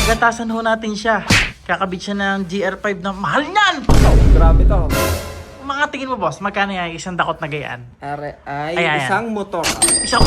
Gagatasan ho natin siya. Kakabit siya ng GR5 na mahal niyan! Oh, grabe to. Mga tingin mo boss, magkano yan isang dakot na gayaan? Are ay Ayan. isang motor. Isang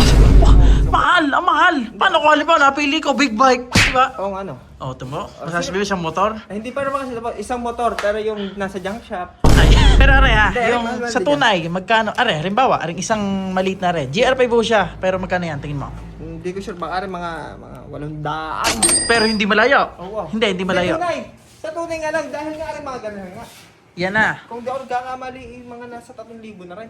mahal, ang mahal! Paano ko halimbawa napili ko big bike, di ba? Oo, ano? Oh, ito mo, masasabi mo siyang motor? Ay, hindi pa naman kasi dapat isang motor pero yung nasa junk shop. Ay, pero are ha, Hindi, yung mahal sa din tunay, magkano? Are, halimbawa, aring isang maliit na rin. GR5 po siya, pero magkano yan, tingin mo? Hindi ko sure baka rin mga 800. Pero hindi malayo. Oo. Hindi malayo. Sa tunay nga lang dahil nga rin mga ganun nga. Yan na. Kung di ako nagkakamali, mga nasa 3,000 na rin.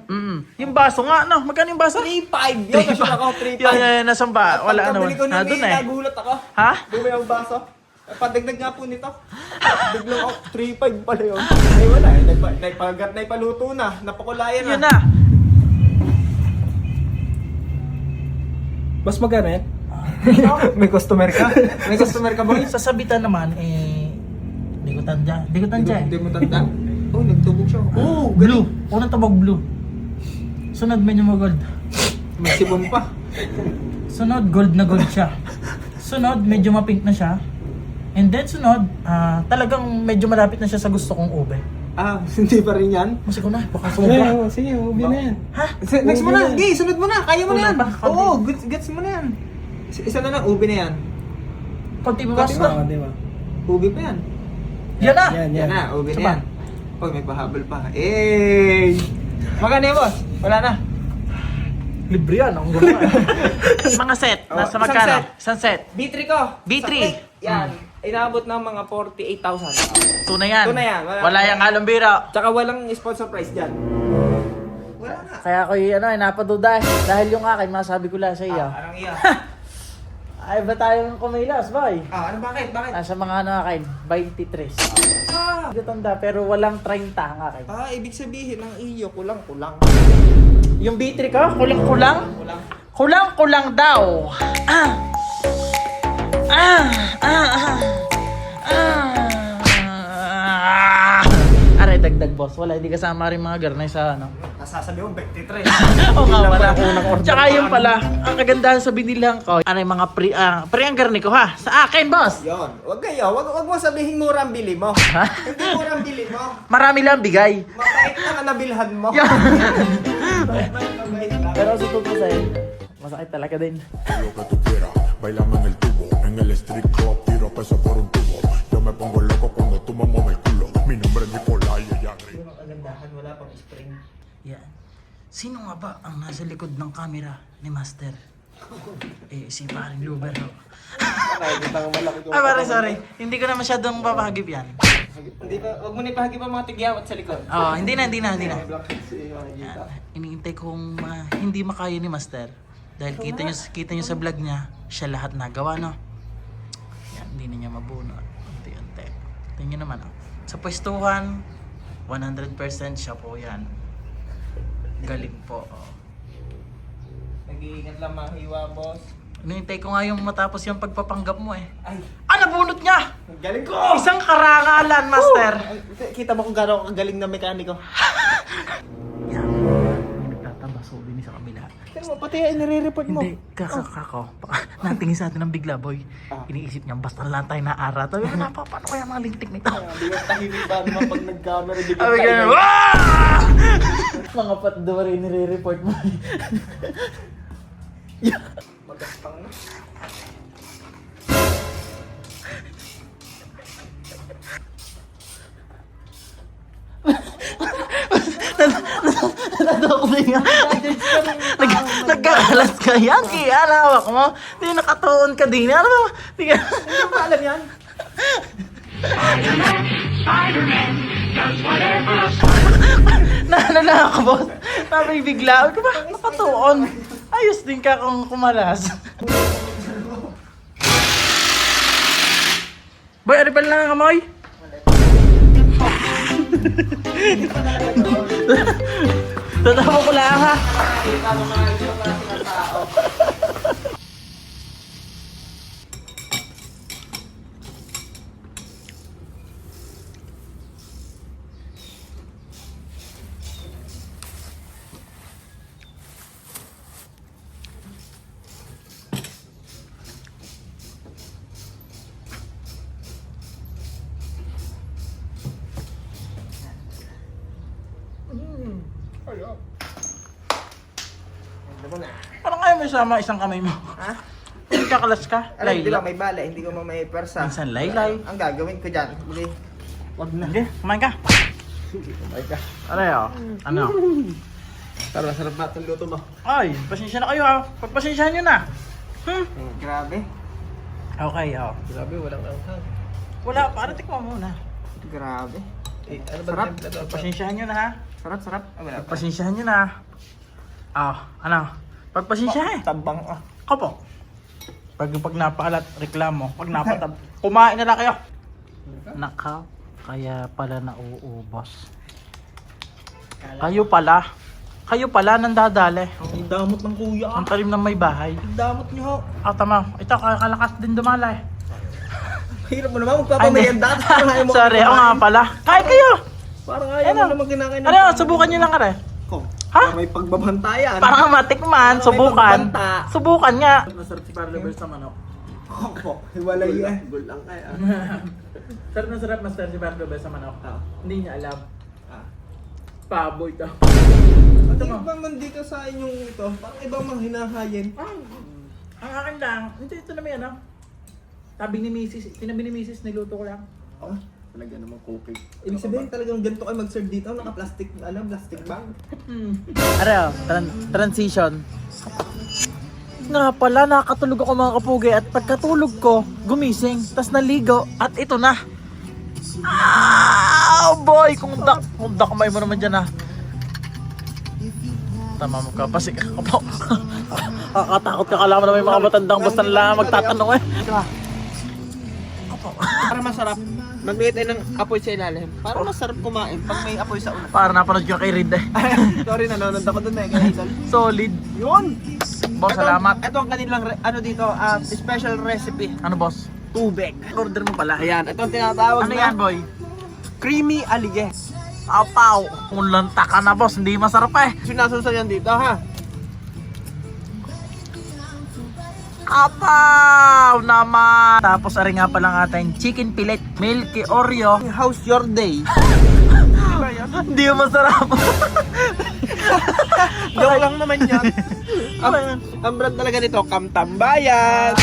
Yung baso nga, no? Magkano yung baso? 3,500 yun, nasyon ako, 3,500. Yan, nasan ba? Wala ano. Pagkabili ko na Nandun may eh. nagulat ako. Ha? Bumili ang baso. Padagdag nga po nito. Biglang ako, 3,500 pala yun. Ay wala eh, naipaluto na, napakulayan Yun na. na. Mas magkano yan? May customer ka? May customer ka ba? Sa sabitan naman, hindi ko tanda. Hindi mo tanda? Oh, nagtubog siya. Oh, blue. Unang tabog blue. Sunod medyo gold. May sibon pa. Sunod gold na gold siya. Sunod medyo mapink na siya. And then sunod, talagang medyo malapit na siya sa gusto kong ube. Ah, hindi pa rin yan? Mas ko na, baka sumubra. Sige, ubi na yan. Ha? Next mo na, Gay, sunod mo na, kaya mo na yan. Kulang pa, konti. Oo, gets mo na yan. Isa na lang, ubi na yan. Konti ba Konti basta? ba? Di ba? Ubi pa yan. Yan na! Yan na, ubi na Saba. yan. Oh, may pahabol pa. Eh! Magkano yan, boss? Wala na. Libre yan, ang gumawa. Mga set, Oh, nasa isang magkano? set. Isang set. B3 ko. B3. Sa click, yan. Inabot ng mga 48,000. Tunay yan. Tunay yan. Wala yung halong bira. Tsaka walang sponsor price dyan. Wala nga. Kaya ko napaduda dahil yung akin, masabi ko lang sa iyo. Anong iya? Ay ba tayong kumilas, boy? Ano bakit? Bakit? Nasa mga akin, 23. Ah! Hindi tanda, pero walang 30 ang akin. Ibig sabihin ng iyo, kulang-kulang. Yung B3 ko, kulang-kulang? Kulang. Kulang-kulang daw. Aray, dagdag boss. Wala, hindi kasama rin mga garnay sa ano. Nasasabi mo, 23. Oo nga pala. Unang order Tsaka pa yung kami. pala, ang kagandahan sa binilhan ko, ano yung mga pre ang garni ko ha? Sa akin, boss! Yon, wag mo sabihin murang bili mo. Ha? Hindi murang bili mo. Marami lang bigay. Mapait na nabilhan mo. Yan. Mabait ka. Pero sa totoo sa'yo, masakit talaga din. Lo que tú quieras, bailame en el tubo, en el street club, tiro peso por un tubo. Yo me pongo loco cuando tú me mueves el culo. Mi nombre es Nicolai y ella grita. Yung kagandahan, wala pang spring. Yan. Sino nga ba ang nasa likod ng camera ni Master? Si paring Luber. Nakikita ko malaki ko. Sorry. Hindi ko na masyadong papahagip yan. Hindi pa, wag mo na ipahagi pa mga tigyawat sa likod. Hindi na. May black si makikita. Iniintay kong hindi makaya ni Master. Dahil kita nyo sa vlog niya, siya lahat nagawa, no? Yan, hindi na niya mabuno. Unti-unti. Tingnan naman, sa pwestuhan, 100% siya po yan. Galing po, Nag-iingat lang mga hiwa, boss. Inintay ko nga yung matapos yung pagpapanggap mo eh. Ay, Nabunot niya! ang galing ko! Isang karangalan, Master! Kita mo kung gano'ng kagaling na mekaniko. Yan. Nagtatabas din sa kabila. Pero mo, pati ay nire-report mo. Hindi, kakakako. Natingin sa atin ng bigla, boy. Iniisip niya, basta lang tayo naara. Sabi ko, paano kaya mga lintik nito? Di ba tahimik ba naman pag nag-camera? Di ba Sabi ko, tayo? "Wah!" Mga patdori nire-report mo. Magaspang na. Nadokli nga. Nagkakalas ka yan. Kaya hawak mo. Di nakatuon ka din. Ano ba? Di ka... Hindi ko alam yan. Naano lang ako, boss. Sabi bigla. Ano ba? Nakatuon. Ayos din ka kung kumalas. Boy, ano ba lang ang amoy? Tatawa ko lang ha. Kita mo mga ito para sa tao. Ano mo na? Parang kaya may sama isang kamay mo. Ha? Kakalas ka? Alam, di ba Layla. may bala, hindi ko may persa. Minsan laylay. Ang gagawin ko dyan, hindi. Wag na. Sige, kumain ka. Ay ka. Ano yun? Ano? Sarap na itong luto mo. Ay, pasensya na kayo ha. Pagpasensyahan nyo na. Grabe. Okay, oh. Grabe, walang anghang. Wala, para tikman mo muna. Grabe. Ano ba Sarap. templa to? Pagpasensyahan nyo na ha. Sarap, sarap. Ah, wala pa. Pagpasensyahan nyo na. Ano? Pagpasensyahan. Tabang ah. Kapo. Pag napaalat, reklamo. Pag napatab, kumain na lang kayo. Nakaw, kaya pala nauubos. Kayo pala nandadali. Ang damot ng kuya. Ang talim ng may bahay. Ang damot niyo. Tama. Ito, kalakas din dumala eh. Hirap mo naman, magpapamerienda ka. Parang ayaw mo. Sorry, ako nga pala. Kain kayo! Parang ayaw mo Ano? naman kinakain ng Ano, subukan nyo lang ka rin. Ko. Ha? Parang may pagbabantayan. Para matikman, Para may subukan. pagbanta. Subukan nga. Masarap si Parlo Bear sa manok. Ko. Hiwalay yan. Gulang kaya. Sarap na sarap, Master, si Parlo Bear sa manok. Hindi niya alam. Ah. Paboy to. At yung bang nandito sa inyong ito, parang ibang mga hinahayin. Ang akin lang, ito naman yan, Tabi ni Mrs. Tinabi ni Mrs. Niluto ko lang. Oh. Talaga namang cooking. Ibig sabihin talagang ganito kayo mag-serve dito, naka-plastic, plastic bag. Ano, transition. Nga pala, nakakatulog ako mga kapugi at pagkatulog ko, gumising, tas naligo at ito na. Oh boy, kung kamay mo naman dyan Tama mo ka, pasik ka po. Kakatakot ka kalaman na may mga matandang basta lang magtatanong Para masarap, magbigay tayo ng apoy sa ilalim. Para masarap kumain pag may apoy sa ulo. Para napanood ko kay Reed Sorry, nanonood ako dun kaya idol. Solid. Yun! Boss, salamat. Ito ang kanilang, special recipe. Ano boss? Tubig. Order mo pala. Ayan, ito ang tinatawag Ano na yan boy? creamy alige. Apaw, kung lanta ka na boss, hindi masarap Sinasusan yan dito ha. Apaw naman! Tapos ari nga pala ang ating chicken fillet, milky Oreo. How's your day? Hindi masarap. Joke lang naman yan. Ang brand talaga nito, Kamtambayan.